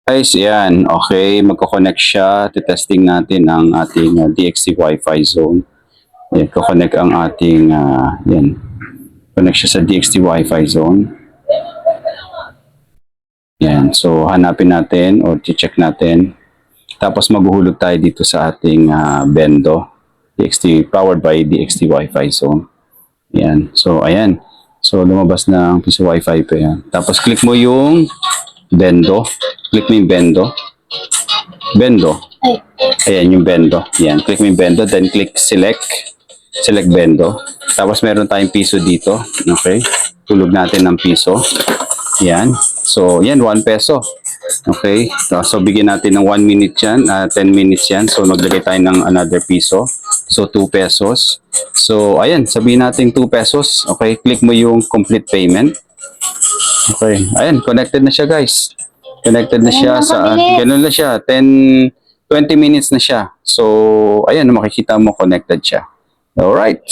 Guys, yan. Okay, magko-connect siya. Testing natin ang ating DXT Wi-Fi zone. Yan, ko-connect ang ating, yan. Connect siya sa DXT Wi-Fi zone. Yan. So, hanapin natin o check natin. Tapos maghuhulog tayo dito sa ating bendo. DXT, powered by DXT Wi-Fi zone. Yan. So, ayan. So, lumabas na ang piso Wi-Fi pa yan. Tapos, click mo yung bendo. Click mo yung bendo. Bendo. Ayan yung bendo. Yan. Click mo yung bendo. Then, click select. Select bendo. Tapos, meron tayong piso dito. Okay. Tulog natin ng piso. Yan. So, yan. 1 peso. Okay. So, bigyan natin ng 1 minute yan. 10 minutes yan. So, maglagay tayo ng another piso. So, 2 pesos. So, ayan. Sabihin natin 2 pesos. Okay. Click mo yung complete payment. Okay. Ayan. Connected na siya, guys. Connected na siya sa... ganun na siya. 20 minutes na siya. So, ayan. Makikita mo connected siya. Alright.